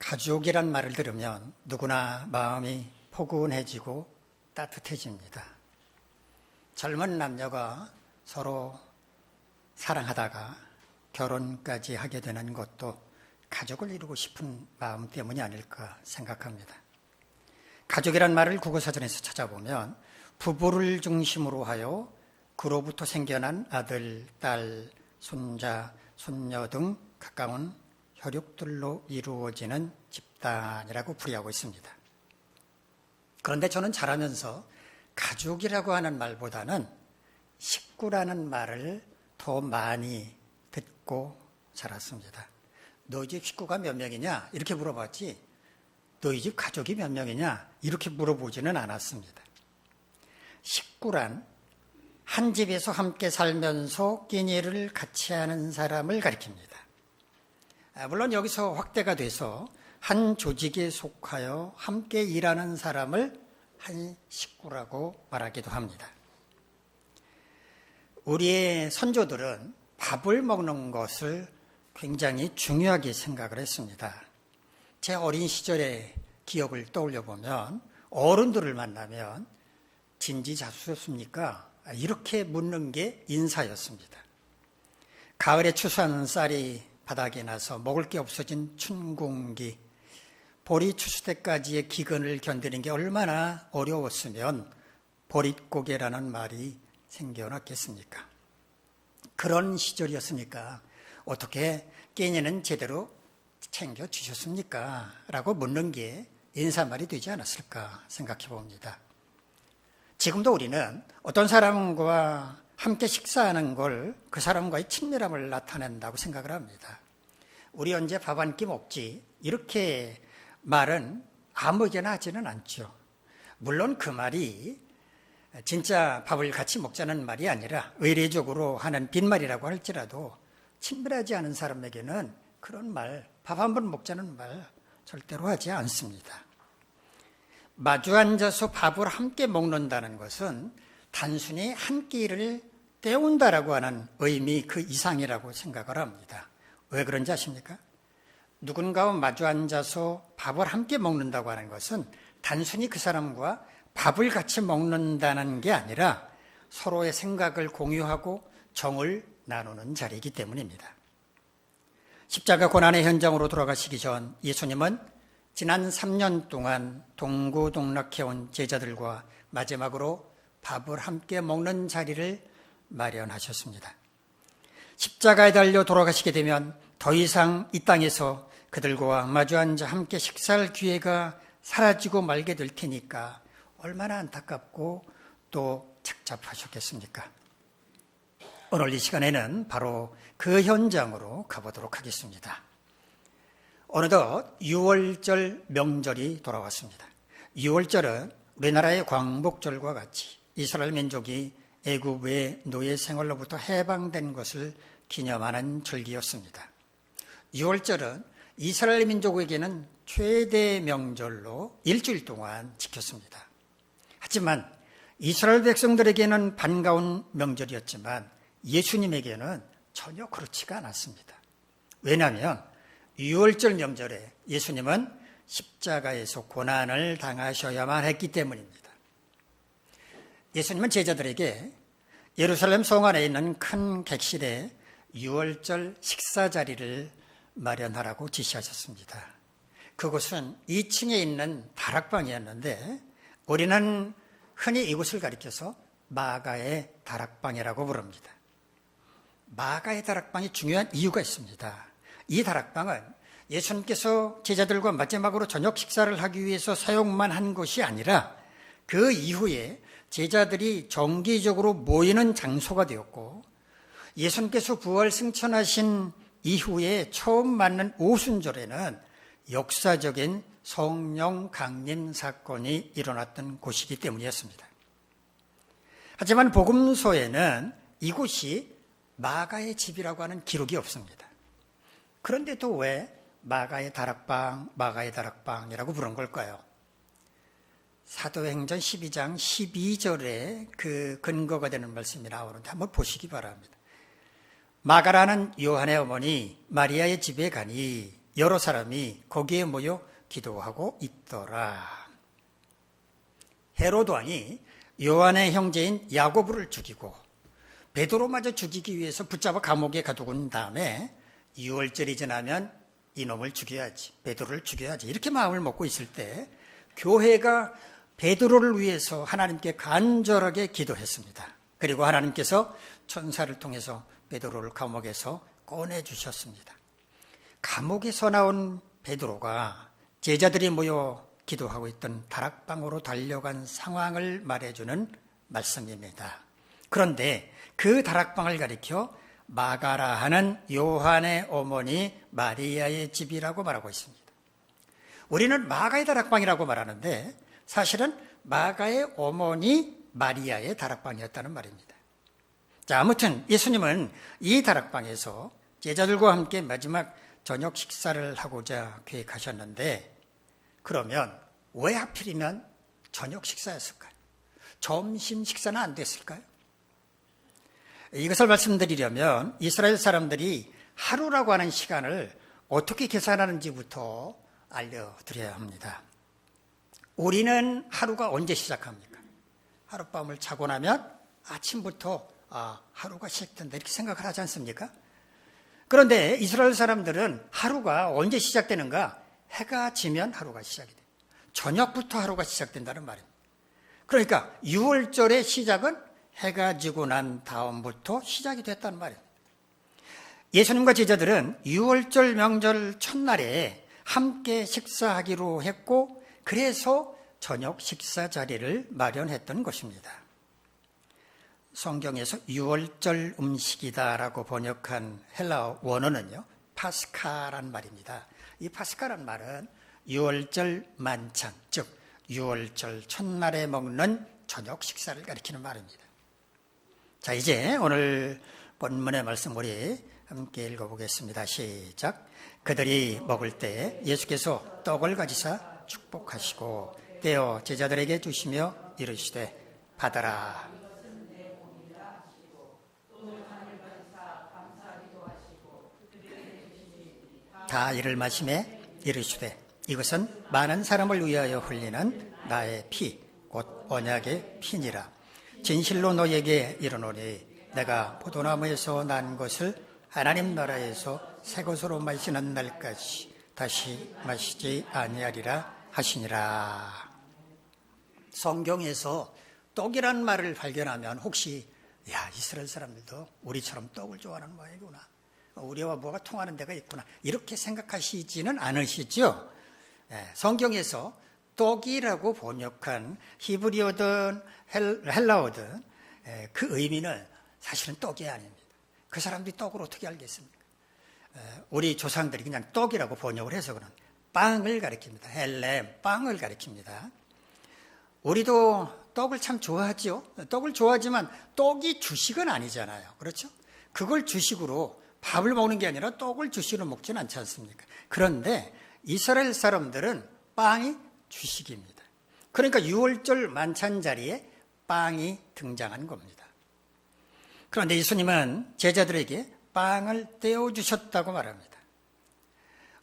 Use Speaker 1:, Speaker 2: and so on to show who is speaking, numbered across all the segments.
Speaker 1: 가족이란 말을 들으면 누구나 마음이 포근해지고 따뜻해집니다. 젊은 남녀가 서로 사랑하다가 결혼까지 하게 되는 것도 가족을 이루고 싶은 마음 때문이 아닐까 생각합니다. 가족이란 말을 국어사전에서 찾아보면 부부를 중심으로 하여 그로부터 생겨난 아들, 딸, 손자, 손녀 등 가까운 혈육들로 이루어지는 집단이라고 풀이하고 있습니다. 그런데 저는 자라면서 가족이라고 하는 말보다는 식구라는 말을 더 많이 듣고 자랐습니다. 너희 집 식구가 몇 명이냐? 이렇게 물어봤지 너희 집 가족이 몇 명이냐? 이렇게 물어보지는 않았습니다. 식구란 한 집에서 함께 살면서 끼니를 같이 하는 사람을 가리킵니다. 물론 여기서 확대가 돼서 한 조직에 속하여 함께 일하는 사람을 한 식구라고 말하기도 합니다. 우리의 선조들은 밥을 먹는 것을 굉장히 중요하게 생각을 했습니다. 제 어린 시절의 기억을 떠올려 보면 어른들을 만나면 진지자수였습니까? 이렇게 묻는 게 인사였습니다. 가을에 추수하는 쌀이 바닥에 나서 먹을 게 없어진 춘궁기, 보리 추수 때까지의 기근을 견디는 게 얼마나 어려웠으면 보릿고개라는 말이 생겨났겠습니까? 그런 시절이었으니까 어떻게 끼니는 제대로 챙겨주셨습니까? 라고 묻는 게 인사말이 되지 않았을까 생각해 봅니다. 지금도 우리는 어떤 사람과 함께 식사하는 걸 그 사람과의 친밀함을 나타낸다고 생각을 합니다. 우리 언제 밥 한 끼 먹지? 이렇게 말은 아무에게나 하지는 않죠. 물론 그 말이 진짜 밥을 같이 먹자는 말이 아니라 의례적으로 하는 빈말이라고 할지라도 친밀하지 않은 사람에게는 그런 말, 밥 한 번 먹자는 말 절대로 하지 않습니다. 마주 앉아서 밥을 함께 먹는다는 것은 단순히 한 끼를 때운다라고 하는 의미 그 이상이라고 생각을 합니다. 왜 그런지 아십니까? 누군가와 마주 앉아서 밥을 함께 먹는다고 하는 것은 단순히 그 사람과 밥을 같이 먹는다는 게 아니라 서로의 생각을 공유하고 정을 나누는 자리이기 때문입니다. 십자가 고난의 현장으로 돌아가시기 전 예수님은 지난 3년 동안 동고동락해온 제자들과 마지막으로 밥을 함께 먹는 자리를 마련하셨습니다. 십자가에 달려 돌아가시게 되면 더 이상 이 땅에서 그들과 마주 앉아 함께 식사할 기회가 사라지고 말게 될 테니까 얼마나 안타깝고 또 착잡하셨겠습니까? 오늘 이 시간에는 바로 그 현장으로 가보도록 하겠습니다. 어느덧 6월절 명절이 돌아왔습니다. 6월절은 우리나라의 광복절과 같이 이스라엘 민족이 애굽의 노예 생활로부터 해방된 것을 기념하는 절기였습니다. 6월절은 이스라엘 민족에게는 최대 명절로 일주일 동안 지켰습니다. 하지만 이스라엘 백성들에게는 반가운 명절이었지만 예수님에게는 전혀 그렇지가 않았습니다. 왜냐하면 6월절 명절에 예수님은 십자가에서 고난을 당하셔야만 했기 때문입니다. 예수님은 제자들에게 예루살렘 성 안에 있는 큰 객실에 6월절 식사 자리를 마련하라고 지시하셨습니다. 그곳은 2층에 있는 다락방이었는데 우리는 흔히 이곳을 가리켜서 마가의 다락방이라고 부릅니다. 마가의 다락방이 중요한 이유가 있습니다. 이 다락방은 예수님께서 제자들과 마지막으로 저녁 식사를 하기 위해서 사용만 한 것이 아니라 그 이후에 제자들이 정기적으로 모이는 장소가 되었고 예수님께서 부활 승천하신 이후에 처음 맞는 오순절에는 역사적인 성령 강림 사건이 일어났던 곳이기 때문이었습니다. 하지만 복음서에는 이곳이 마가의 집이라고 하는 기록이 없습니다. 그런데도 왜 마가의 다락방이라고 부른 걸까요? 사도행전 12장 12절에 그 근거가 되는 말씀이 나오는데 한번 보시기 바랍니다. 마가라는 요한의 어머니 마리아의 집에 가니 여러 사람이 거기에 모여 기도하고 있더라. 헤로드 왕이 요한의 형제인 야고보를 죽이고 베드로마저 죽이기 위해서 붙잡아 감옥에 가두고 다음에 6월절이 지나면 이놈을 죽여야지, 베드로를 죽여야지, 이렇게 마음을 먹고 있을 때 교회가 베드로를 위해서 하나님께 간절하게 기도했습니다. 그리고 하나님께서 천사를 통해서 베드로를 감옥에서 꺼내주셨습니다. 감옥에서 나온 베드로가 제자들이 모여 기도하고 있던 다락방으로 달려간 상황을 말해주는 말씀입니다. 그런데 그 다락방을 가리켜 마가라 하는 요한의 어머니 마리아의 집이라고 말하고 있습니다. 우리는 마가의 다락방이라고 말하는데 사실은 마가의 어머니 마리아의 다락방이었다는 말입니다. 자, 아무튼 예수님은 이 다락방에서 제자들과 함께 마지막 저녁 식사를 하고자 계획하셨는데, 그러면 왜 하필이면 저녁 식사였을까요? 점심 식사는 안 됐을까요? 이것을 말씀드리려면 이스라엘 사람들이 하루라고 하는 시간을 어떻게 계산하는지부터 알려드려야 합니다. 우리는 하루가 언제 시작합니까? 하룻밤을 자고 나면 아침부터 하루가 시작된다 이렇게 생각을 하지 않습니까? 그런데 이스라엘 사람들은 하루가 언제 시작되는가? 해가 지면 하루가 시작이 돼요. 저녁부터 하루가 시작된다는 말입니다. 그러니까 6월절의 시작은 해가 지고 난 다음부터 시작이 됐다는 말입니다. 예수님과 제자들은 6월절 명절 첫날에 함께 식사하기로 했고, 그래서 저녁 식사 자리를 마련했던 것입니다. 성경에서 6월절 음식이다라고 번역한 헬라어 원어는요, 파스카란 말입니다. 이 파스카란 말은 6월절 만찬, 즉 6월절 첫날에 먹는 저녁 식사를 가리키는 말입니다. 자, 이제 오늘 본문의 말씀 우리 함께 읽어보겠습니다. 시작. 그들이 먹을 때 예수께서 떡을 가지사 축복하시고 떼어 제자들에게 주시며 이르시되 받아라. 다 이를 마시매 이르시되 이것은 많은 사람을 위하여 흘리는 나의 피, 곧 언약의 피니라. 진실로 너에게 이르노니 내가 포도나무에서 난 것을 하나님 나라에서 새 것으로 마시는 날까지 다시 마시지 아니하리라 하시니라. 성경에서 떡이란 말을 발견하면 혹시 이스라엘 사람들도 우리처럼 떡을 좋아하는 모양이구나, 우리와 뭐가 통하는 데가 있구나, 이렇게 생각하시지는 않으시죠? 성경에서 떡이라고 번역한 히브리어든 헬라어든 그 의미는 사실은 떡이 아닙니다. 그 사람들이 떡을 어떻게 알겠습니까? 우리 조상들이 그냥 떡이라고 번역을 해서 그런 빵을 가리킵니다. 헬렘, 빵을 가리킵니다. 우리도 떡을 참 좋아하죠. 떡을 좋아하지만 떡이 주식은 아니잖아요. 그렇죠? 그걸 주식으로 밥을 먹는 게 아니라 떡을 주식으로 먹지는 않지 않습니까? 그런데 이스라엘 사람들은 빵이 주식입니다. 그러니까 6월절 만찬 자리에 빵이 등장한 겁니다. 그런데 예수님은 제자들에게 빵을 떼어주셨다고 말합니다.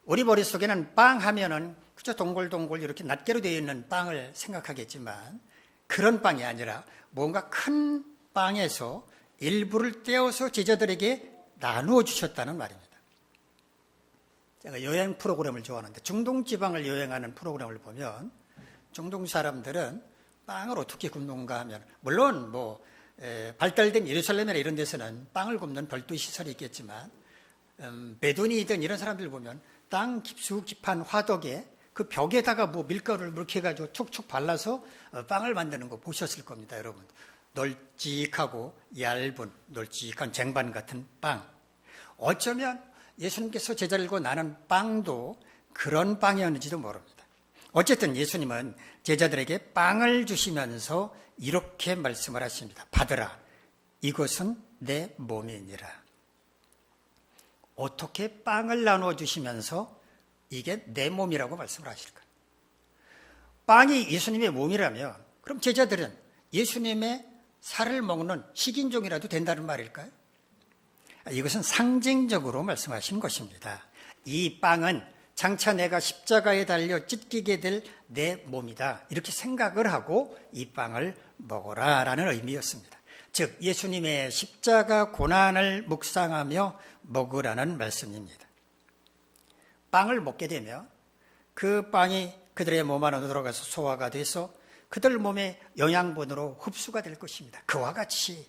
Speaker 1: 우리 머릿속에는 빵 하면은 그저 동글동글 이렇게 낱개로 되어 있는 빵을 생각하겠지만 그런 빵이 아니라 뭔가 큰 빵에서 일부를 떼어서 제자들에게 나누어 주셨다는 말입니다. 제가 여행 프로그램을 좋아하는데 중동 지방을 여행하는 프로그램을 보면 중동 사람들은 빵을 어떻게 굽는가 하면, 물론 발달된 예루살렘이나 이런 데서는 빵을 굽는 별도 시설이 있겠지만 베두니든 이런 사람들 보면 땅 깊숙이한 화덕에 그 벽에다가 밀가루를 이렇게 해가지고 툭툭 발라서 빵을 만드는 거 보셨을 겁니다, 여러분. 널찍하고 얇은 널찍한 쟁반 같은 빵. 어쩌면 예수님께서 제자들과 나눈 빵도 그런 빵이었는지도 모릅니다. 어쨌든 예수님은 제자들에게 빵을 주시면서 이렇게 말씀을 하십니다. 받으라. 이것은 내 몸이니라. 어떻게 빵을 나누어 주시면서 이게 내 몸이라고 말씀을 하실까요? 빵이 예수님의 몸이라면 그럼 제자들은 예수님의 살을 먹는 식인종이라도 된다는 말일까요? 이것은 상징적으로 말씀하신 것입니다. 이 빵은 장차 내가 십자가에 달려 찢기게 될 내 몸이다. 이렇게 생각을 하고 이 빵을 먹어라라는 의미였습니다. 즉 예수님의 십자가 고난을 묵상하며 먹으라는 말씀입니다. 빵을 먹게 되면 그 빵이 그들의 몸 안으로 들어가서 소화가 돼서 그들 몸의 영양분으로 흡수가 될 것입니다. 그와 같이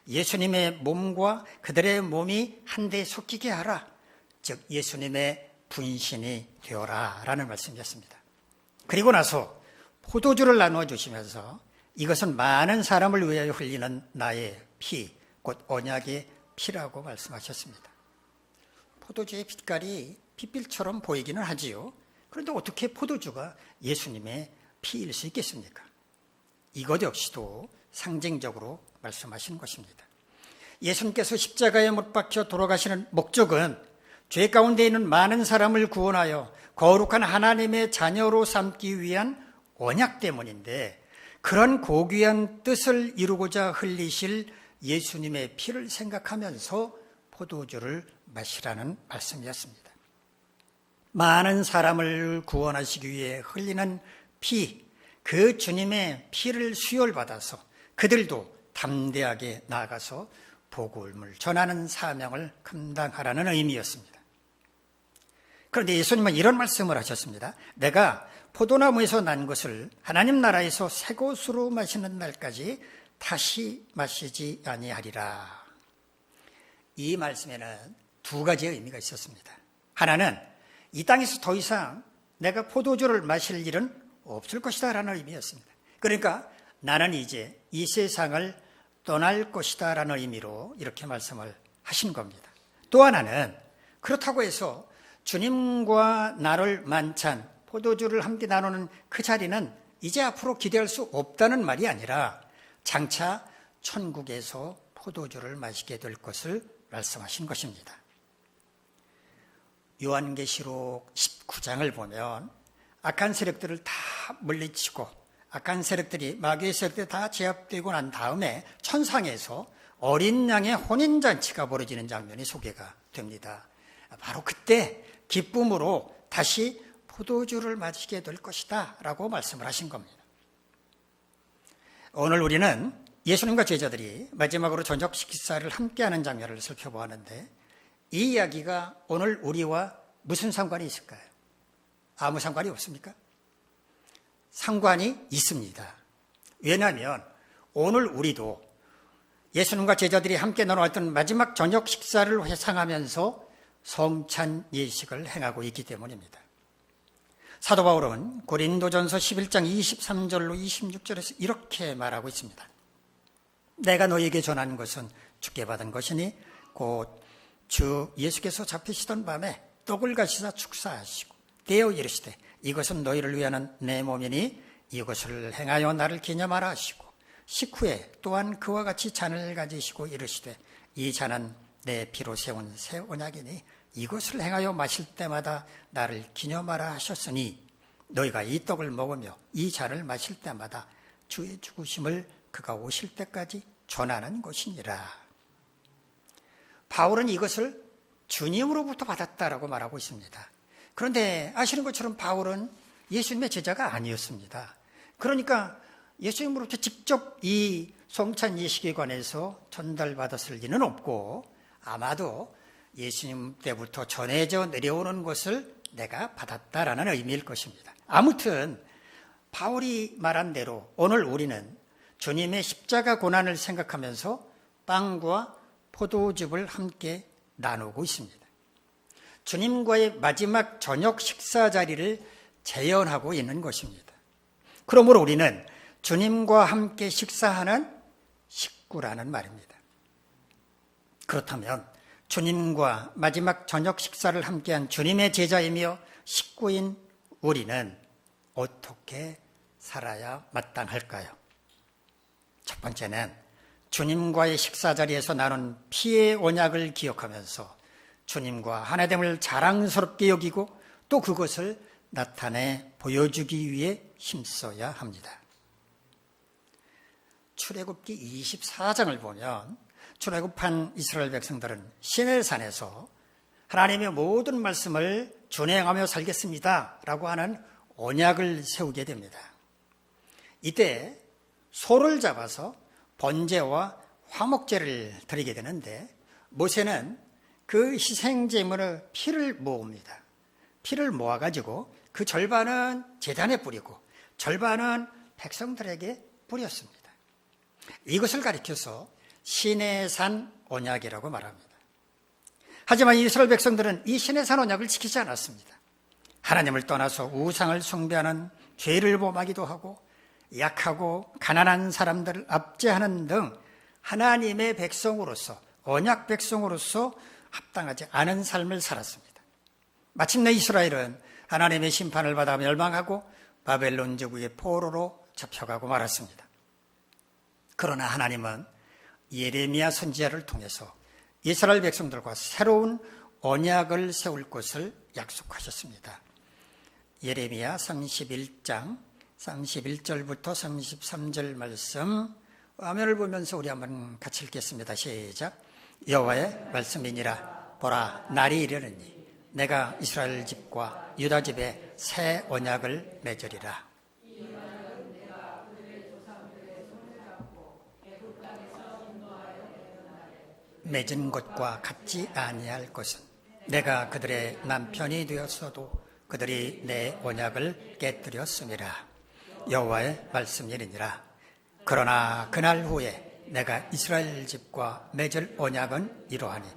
Speaker 1: 예수님의 몸과 그들의 몸이 한데 섞이게 하라. 즉 예수님의 분신이 되어라 라는 말씀이었습니다. 그리고 나서 포도주를 나누어 주시면서 이것은 많은 사람을 위하여 흘리는 나의 피, 곧 언약의 피라고 말씀하셨습니다. 포도주의 빛깔이 핏빛처럼 보이기는 하지요. 그런데 어떻게 포도주가 예수님의 피일 수 있겠습니까? 이것 역시도 상징적으로 말씀하신 것입니다. 예수님께서 십자가에 못 박혀 돌아가시는 목적은 죄 가운데 있는 많은 사람을 구원하여 거룩한 하나님의 자녀로 삼기 위한 언약 때문인데 그런 고귀한 뜻을 이루고자 흘리실 예수님의 피를 생각하면서 포도주를 마시라는 말씀이었습니다. 많은 사람을 구원하시기 위해 흘리는 피, 그 주님의 피를 수혈받아서 그들도 담대하게 나아가서 복음을 전하는 사명을 감당하라는 의미였습니다. 그런데 예수님은 이런 말씀을 하셨습니다. 내가 포도나무에서 난 것을 하나님 나라에서 새 것으로 마시는 날까지 다시 마시지 아니하리라. 이 말씀에는 두 가지의 의미가 있었습니다. 하나는 이 땅에서 더 이상 내가 포도주를 마실 일은 없을 것이다 라는 의미였습니다. 그러니까 나는 이제 이 세상을 떠날 것이다 라는 의미로 이렇게 말씀을 하신 겁니다. 또 하나는 그렇다고 해서 주님과 나를 만찬, 포도주를 함께 나누는 그 자리는 이제 앞으로 기대할 수 없다는 말이 아니라 장차 천국에서 포도주를 마시게 될 것을 말씀하신 것입니다. 요한계시록 19장을 보면 악한 세력들을 다 물리치고 악한 세력들이 마귀의 세력들이 다 제압되고 난 다음에 천상에서 어린 양의 혼인잔치가 벌어지는 장면이 소개가 됩니다. 바로 그때 기쁨으로 다시 포도주를 마시게 될 것이다 라고 말씀을 하신 겁니다. 오늘 우리는 예수님과 제자들이 마지막으로 저녁 식사를 함께하는 장면을 살펴보았는데 이 이야기가 오늘 우리와 무슨 상관이 있을까요? 아무 상관이 없습니까? 상관이 있습니다. 왜냐하면 오늘 우리도 예수님과 제자들이 함께 나누었던 마지막 저녁 식사를 회상하면서 성찬 예식을 행하고 있기 때문입니다. 사도 바울은 고린도전서 11장 23절로 26절에서 이렇게 말하고 있습니다. 내가 너에게 전한 것은 주께 받은 것이니 곧 주 예수께서 잡히시던 밤에 떡을 가시사 축사하시고 떼어 이르시되 이것은 너희를 위하는 내 몸이니 이것을 행하여 나를 기념하라 하시고 식후에 또한 그와 같이 잔을 가지시고 이르시되 이 잔은 내 피로 세운 새 언약이니 이것을 행하여 마실 때마다 나를 기념하라 하셨으니 너희가 이 떡을 먹으며 이 잔을 마실 때마다 주의 죽으심을 그가 오실 때까지 전하는 것이니라. 바울은 이것을 주님으로부터 받았다라고 말하고 있습니다. 그런데 아시는 것처럼 바울은 예수님의 제자가 아니었습니다. 그러니까 예수님으로부터 직접 이 성찬 예식에 관해서 전달받았을 리는 없고 아마도 예수님 때부터 전해져 내려오는 것을 내가 받았다라는 의미일 것입니다. 아무튼 바울이 말한 대로 오늘 우리는 주님의 십자가 고난을 생각하면서 빵과 포도즙을 함께 나누고 있습니다. 주님과의 마지막 저녁 식사 자리를 재현하고 있는 것입니다. 그러므로 우리는 주님과 함께 식사하는 식구라는 말입니다. 그렇다면 주님과 마지막 저녁 식사를 함께한 주님의 제자이며 식구인 우리는 어떻게 살아야 마땅할까요? 첫 번째는 주님과의 식사 자리에서 나눈 피의 언약을 기억하면서 주님과 하나됨을 자랑스럽게 여기고 또 그것을 나타내 보여주기 위해 힘써야 합니다. 출애굽기 24장을 보면 출애굽한 이스라엘 백성들은 시내산에서 하나님의 모든 말씀을 준행하며 살겠습니다 라고 하는 언약을 세우게 됩니다. 이때 소를 잡아서 번제와 화목제를 드리게 되는데 모세는 그 희생제물의 피를 모읍니다. 피를 모아가지고 그 절반은 제단에 뿌리고 절반은 백성들에게 뿌렸습니다. 이것을 가리켜서 시내산 언약이라고 말합니다. 하지만 이스라엘 백성들은 이 시내산 언약을 지키지 않았습니다. 하나님을 떠나서 우상을 숭배하는 죄를 범하기도 하고 약하고 가난한 사람들을 압제하는 등 하나님의 백성으로서 언약 백성으로서 합당하지 않은 삶을 살았습니다. 마침내 이스라엘은 하나님의 심판을 받아 멸망하고 바벨론 제국의 포로로 잡혀가고 말았습니다. 그러나 하나님은 예레미야 선지자를 통해서 이스라엘 백성들과 새로운 언약을 세울 것을 약속하셨습니다. 예레미야 31장 31절부터 33절 말씀 화면을 보면서 우리 한번 같이 읽겠습니다. 시작. 여호와의 말씀이니라. 보라, 날이 이르느니 내가 이스라엘 집과 유다 집에 새 언약을 맺으리라. 맺은 것과 같지 아니할 것은 내가 그들의 남편이 되었어도 그들이 내 언약을 깨뜨렸음이라. 여호와의 말씀이니라. 그러나 그날 후에 내가 이스라엘 집과 맺을 언약은 이러하니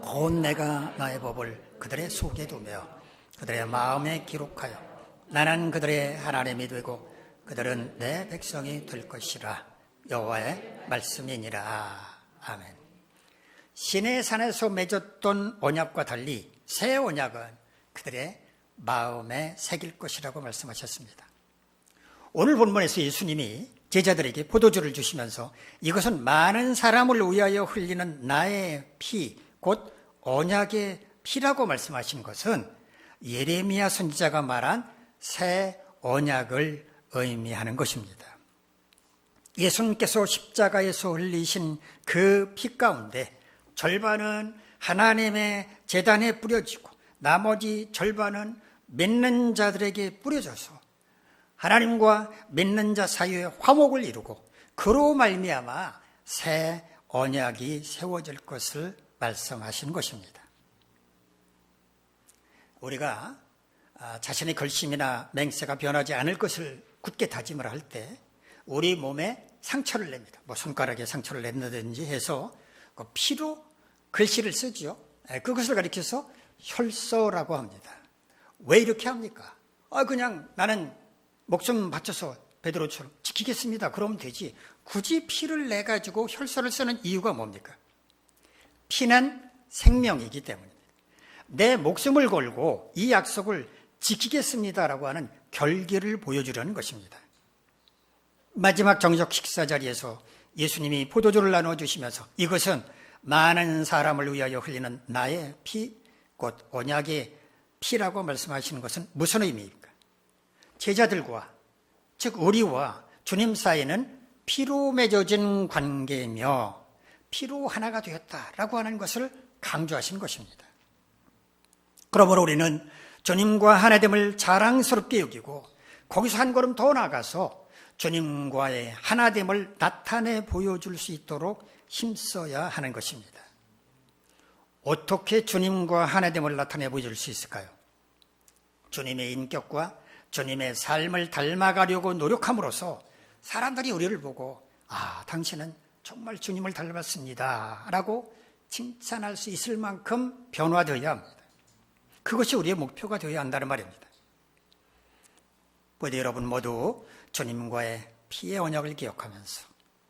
Speaker 1: 곧 내가 나의 법을 그들의 속에 두며 그들의 마음에 기록하여 나는 그들의 하나님이 되고 그들은 내 백성이 될 것이라. 여호와의 말씀이니라. 아멘. 시내산에서 맺었던 언약과 달리 새 언약은 그들의 마음에 새길 것이라고 말씀하셨습니다. 오늘 본문에서 예수님이 제자들에게 포도주를 주시면서 이것은 많은 사람을 위하여 흘리는 나의 피, 곧 언약의 피라고 말씀하신 것은 예레미야 선지자가 말한 새 언약을 의미하는 것입니다. 예수님께서 십자가에서 흘리신 그 피 가운데 절반은 하나님의 제단에 뿌려지고 나머지 절반은 믿는 자들에게 뿌려져서 하나님과 믿는 자 사이에 화목을 이루고 그로 말미암아 새 언약이 세워질 것을 말씀하신 것입니다. 우리가 자신의 결심이나 맹세가 변하지 않을 것을 굳게 다짐을 할 때 우리 몸에 상처를 냅니다. 뭐 손가락에 상처를 낸다든지 해서 그 피로 글씨를 쓰죠. 그것을 가리켜서 혈서라고 합니다. 왜 이렇게 합니까? 그냥 나는 목숨 바쳐서 베드로처럼 지키겠습니다. 그러면 되지. 굳이 피를 내가지고 혈서를 쓰는 이유가 뭡니까? 피는 생명이기 때문입니다. 내 목숨을 걸고 이 약속을 지키겠습니다라고 하는 결기를 보여주려는 것입니다. 마지막 정적 식사 자리에서 예수님이 포도주를 나눠주시면서 이것은 많은 사람을 위하여 흘리는 나의 피, 곧 언약의 피라고 말씀하시는 것은 무슨 의미입니까? 제자들과, 즉 우리와 주님 사이는 피로 맺어진 관계이며 피로 하나가 되었다라고 하는 것을 강조하신 것입니다. 그러므로 우리는 주님과 하나됨을 자랑스럽게 여기고 거기서 한 걸음 더 나아가서 주님과의 하나됨을 나타내 보여줄 수 있도록 힘써야 하는 것입니다. 어떻게 주님과 하나됨을 나타내 보여줄 수 있을까요? 주님의 인격과 주님의 삶을 닮아가려고 노력함으로써 사람들이 우리를 보고 당신은 정말 주님을 닮았습니다 라고 칭찬할 수 있을 만큼 변화되어야 합니다. 그것이 우리의 목표가 되어야 한다는 말입니다. 부디 여러분 모두 주님과의 피의 언약을 기억하면서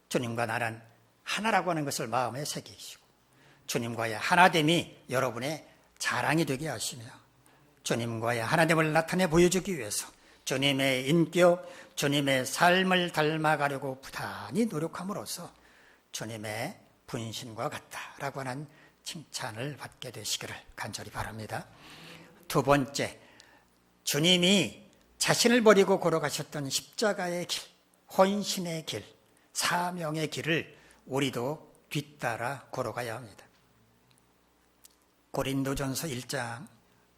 Speaker 1: 주님과 나는 하나라고 하는 것을 마음에 새기시고 주님과의 하나됨이 여러분의 자랑이 되게 하시며 주님과의 하나됨을 나타내 보여주기 위해서 주님의 인격, 주님의 삶을 닮아가려고 부단히 노력함으로써 주님의 분신과 같다라고 하는 칭찬을 받게 되시기를 간절히 바랍니다. 두 번째, 주님이 자신을 버리고 걸어가셨던 십자가의 길, 헌신의 길, 사명의 길을 우리도 뒤따라 걸어가야 합니다. 고린도전서 1장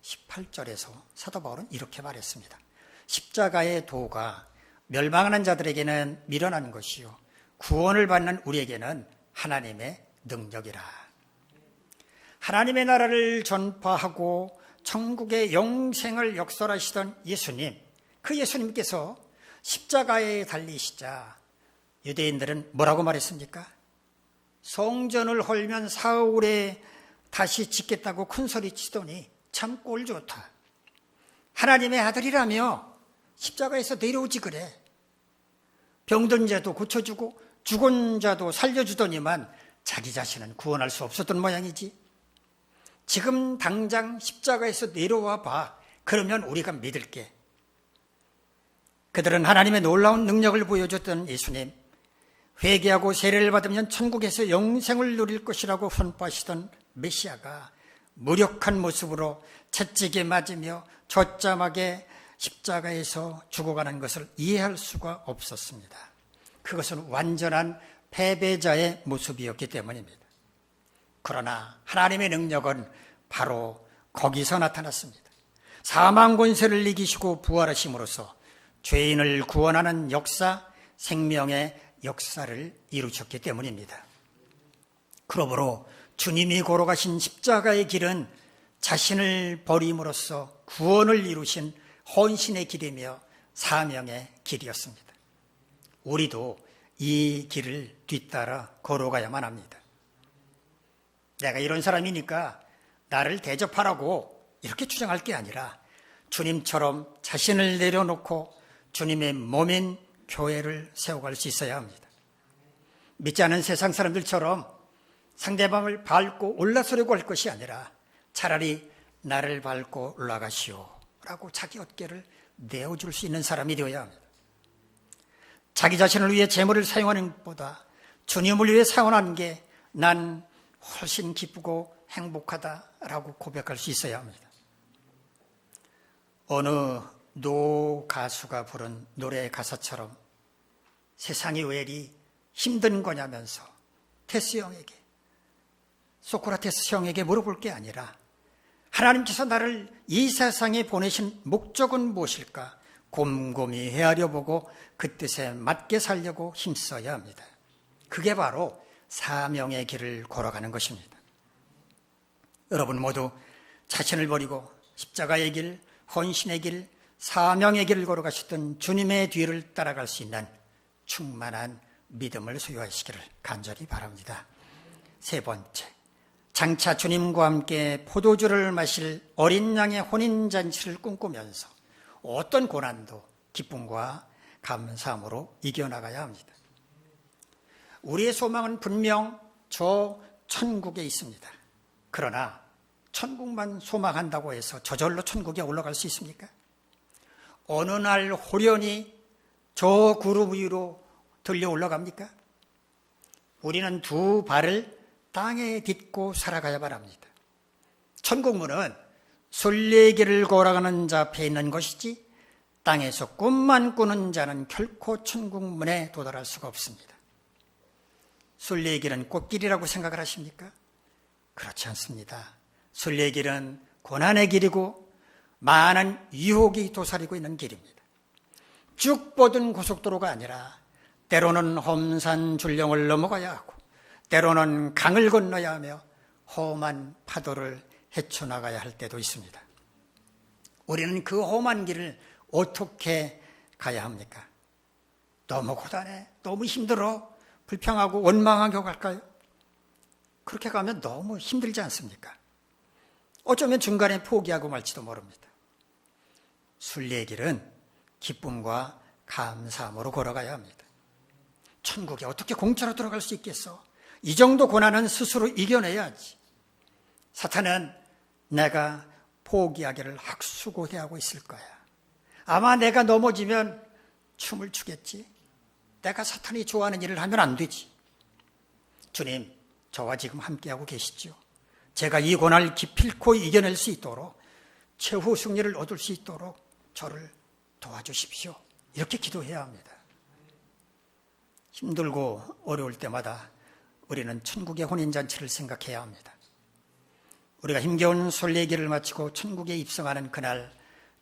Speaker 1: 18절에서 사도 바울은 이렇게 말했습니다. 십자가의 도가 멸망하는 자들에게는 미련한 것이요 구원을 받는 우리에게는 하나님의 능력이라. 하나님의 나라를 전파하고 천국의 영생을 역설하시던 예수님, 그 예수님께서 십자가에 달리시자 유대인들은 뭐라고 말했습니까? 성전을 헐면 사흘에 다시 짓겠다고 큰소리 치더니 참 꼴 좋다. 하나님의 아들이라며 십자가에서 내려오지 그래. 병든 자도 고쳐주고 죽은 자도 살려주더니만 자기 자신은 구원할 수 없었던 모양이지. 지금 당장 십자가에서 내려와 봐. 그러면 우리가 믿을게. 그들은 하나님의 놀라운 능력을 보여줬던 예수님, 회개하고 세례를 받으면 천국에서 영생을 누릴 것이라고 선포하시던 메시아가 무력한 모습으로 채찍에 맞으며 처참하게 십자가에서 죽어가는 것을 이해할 수가 없었습니다. 그것은 완전한 패배자의 모습이었기 때문입니다. 그러나 하나님의 능력은 바로 거기서 나타났습니다. 사망 권세를 이기시고 부활하심으로써 죄인을 구원하는 역사, 생명의 역사를 이루셨기 때문입니다. 그러므로 주님이 걸어가신 십자가의 길은 자신을 버림으로써 구원을 이루신 헌신의 길이며 사명의 길이었습니다. 우리도 이 길을 뒤따라 걸어가야만 합니다. 내가 이런 사람이니까 나를 대접하라고 이렇게 주장할 게 아니라 주님처럼 자신을 내려놓고 주님의 몸인 교회를 세워갈 수 있어야 합니다. 믿지 않은 세상 사람들처럼 상대방을 밟고 올라서려고 할 것이 아니라 차라리 나를 밟고 올라가시오 라고 자기 어깨를 내어줄 수 있는 사람이 되어야 합니다. 자기 자신을 위해 재물을 사용하는 것보다 주님을 위해 사용하는 게 난 훨씬 기쁘고 행복하다라고 고백할 수 있어야 합니다. 어느 노 가수가 부른 노래 가사처럼 세상이 왜 이리 힘든 거냐면서 소크라테스 형에게 물어볼 게 아니라 하나님께서 나를 이 세상에 보내신 목적은 무엇일까 곰곰이 헤아려 보고 그 뜻에 맞게 살려고 힘써야 합니다. 그게 바로 사명의 길을 걸어가는 것입니다. 여러분 모두 자신을 버리고 십자가의 길, 헌신의 길, 사명의 길을 걸어가셨던 주님의 뒤를 따라갈 수 있는 충만한 믿음을 소유하시기를 간절히 바랍니다. 세 번째, 장차 주님과 함께 포도주를 마실 어린 양의 혼인잔치를 꿈꾸면서 어떤 고난도 기쁨과 감사함으로 이겨나가야 합니다. 우리의 소망은 분명 저 천국에 있습니다. 그러나 천국만 소망한다고 해서 저절로 천국에 올라갈 수 있습니까? 어느 날 호련히 저 구름 위로 들려 올라갑니까? 우리는 두 발을 땅에 딛고 살아가야만 합니다. 천국문은 순례길을 걸어가는 자 앞에 있는 것이지 땅에서 꿈만 꾸는 자는 결코 천국문에 도달할 수가 없습니다. 순례길은 꽃길이라고 생각을 하십니까? 그렇지 않습니다. 순례길은 고난의 길이고 많은 유혹이 도사리고 있는 길입니다. 쭉 뻗은 고속도로가 아니라 때로는 험산 줄령을 넘어가야 하고 때로는 강을 건너야 하며 험한 파도를 헤쳐나가야 할 때도 있습니다. 우리는 그 험한 길을 어떻게 가야 합니까? 너무 고단해, 너무 힘들어, 불평하고 원망하게 갈까요? 그렇게 가면 너무 힘들지 않습니까? 어쩌면 중간에 포기하고 말지도 모릅니다. 순례의 길은 기쁨과 감사함으로 걸어가야 합니다. 천국에 어떻게 공짜로 들어갈 수 있겠어? 이 정도 고난은 스스로 이겨내야지. 사탄은 내가 포기하기를 학수고대하고 있을 거야. 아마 내가 넘어지면 춤을 추겠지. 내가 사탄이 좋아하는 일을 하면 안 되지. 주님, 저와 지금 함께하고 계시죠. 제가 이 고난을 기필코 이겨낼 수 있도록 최후 승리를 얻을 수 있도록 저를 도와주십시오. 이렇게 기도해야 합니다. 힘들고 어려울 때마다 우리는 천국의 혼인잔치를 생각해야 합니다. 우리가 힘겨운 순례길을 마치고 천국에 입성하는 그날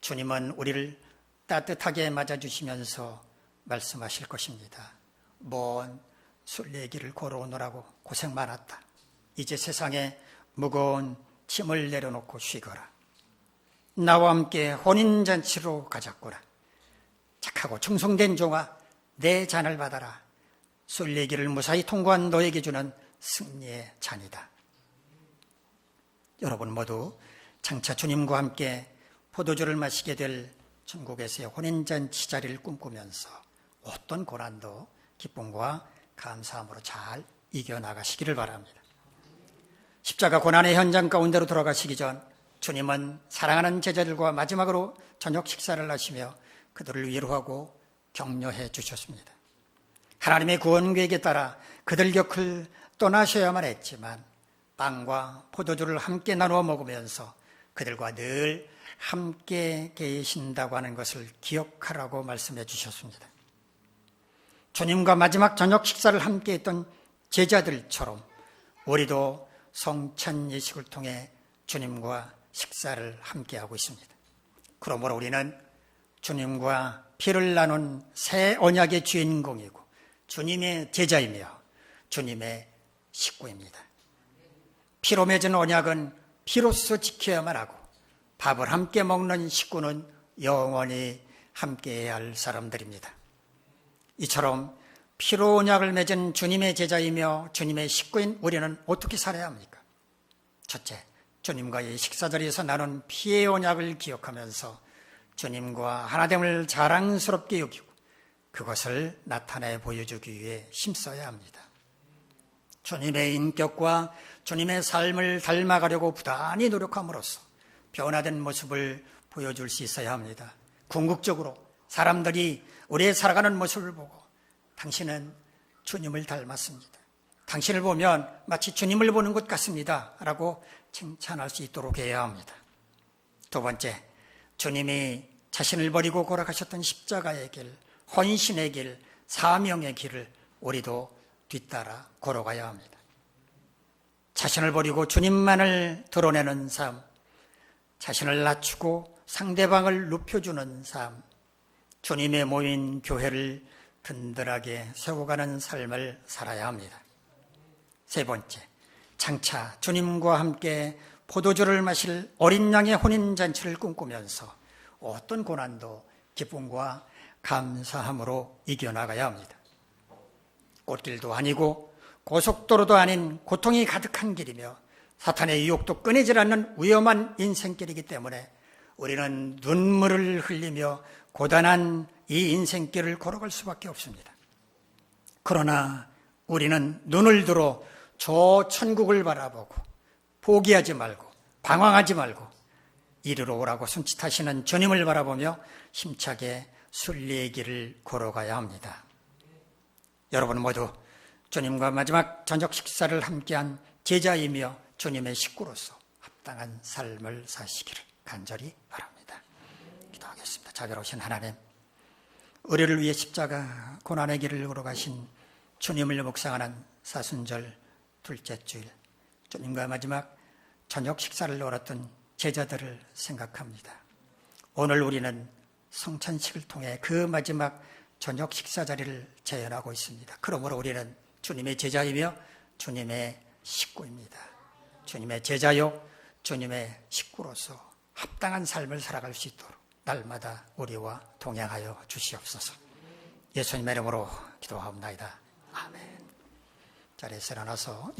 Speaker 1: 주님은 우리를 따뜻하게 맞아주시면서 말씀하실 것입니다. 먼 순례길을 걸어오느라고 고생 많았다. 이제 세상에 무거운 짐을 내려놓고 쉬거라. 나와 함께 혼인잔치로 가자꾸라. 착하고 충성된 종아, 내 잔을 받아라. 순례길을 무사히 통과한 너에게 주는 승리의 잔이다. 여러분 모두 장차 주님과 함께 포도주를 마시게 될 천국에서의 혼인잔치 자리를 꿈꾸면서 어떤 고난도 기쁨과 감사함으로 잘 이겨나가시기를 바랍니다. 십자가 고난의 현장 가운데로 돌아가시기 전 주님은 사랑하는 제자들과 마지막으로 저녁 식사를 하시며 그들을 위로하고 격려해 주셨습니다. 하나님의 구원 계획에 따라 그들 곁을 떠나셔야만 했지만 빵과 포도주를 함께 나누어 먹으면서 그들과 늘 함께 계신다고 하는 것을 기억하라고 말씀해 주셨습니다. 주님과 마지막 저녁 식사를 함께 했던 제자들처럼 우리도 성찬 예식을 통해 주님과 식사를 함께 하고 있습니다. 그러므로 우리는 주님과 피를 나눈 새 언약의 주인공이고 주님의 제자이며 주님의 식구입니다. 피로 맺은 언약은 피로써 지켜야만 하고 밥을 함께 먹는 식구는 영원히 함께해야 할 사람들입니다. 이처럼 피로 언약을 맺은 주님의 제자이며 주님의 식구인 우리는 어떻게 살아야 합니까? 첫째, 주님과의 식사 자리에서 나눈 피의 언약을 기억하면서 주님과 하나됨을 자랑스럽게 여기고 그것을 나타내 보여주기 위해 힘써야 합니다. 주님의 인격과 주님의 삶을 닮아가려고 부단히 노력함으로써 변화된 모습을 보여줄 수 있어야 합니다. 궁극적으로 사람들이 우리의 살아가는 모습을 보고 당신은 주님을 닮았습니다. 당신을 보면 마치 주님을 보는 것 같습니다. 라고 칭찬할 수 있도록 해야 합니다. 두 번째, 주님이 자신을 버리고 걸어가셨던 십자가의 길, 헌신의 길, 사명의 길을 우리도 뒤따라 걸어가야 합니다. 자신을 버리고 주님만을 드러내는 삶, 자신을 낮추고 상대방을 높여주는 삶, 주님의 모인 교회를 든든하게 세워가는 삶을 살아야 합니다. 세 번째, 장차 주님과 함께 포도주를 마실 어린 양의 혼인잔치를 꿈꾸면서 어떤 고난도 기쁨과 감사함으로 이겨나가야 합니다. 꽃길도 아니고 고속도로도 아닌 고통이 가득한 길이며 사탄의 유혹도 끊이질 않는 위험한 인생길이기 때문에 우리는 눈물을 흘리며 고단한 이 인생길을 걸어갈 수밖에 없습니다. 그러나 우리는 눈을 들어 저 천국을 바라보고 포기하지 말고 방황하지 말고 이리로 오라고 손짓하시는 주님을 바라보며 힘차게 순리의 길을 걸어가야 합니다. 여러분 모두 주님과 마지막 저녁 식사를 함께한 제자이며 주님의 식구로서 합당한 삶을 사시기를 간절히 바랍니다. 기도하겠습니다. 자비로우신 하나님, 우리를 위해 십자가 고난의 길을 걸어가신 주님을 묵상하는 사순절 둘째 주일, 주님과 마지막 저녁 식사를 열었던 제자들을 생각합니다. 오늘 우리는 성찬식을 통해 그 마지막 저녁 식사 자리를 재현하고 있습니다. 그러므로 우리는 주님의 제자이며 주님의 식구입니다. 주님의 제자요 주님의 식구로서 합당한 삶을 살아갈 수 있도록 날마다 우리와 동행하여 주시옵소서. 예수님의 이름으로 기도하옵나이다. 아멘. 자리에서 일어나서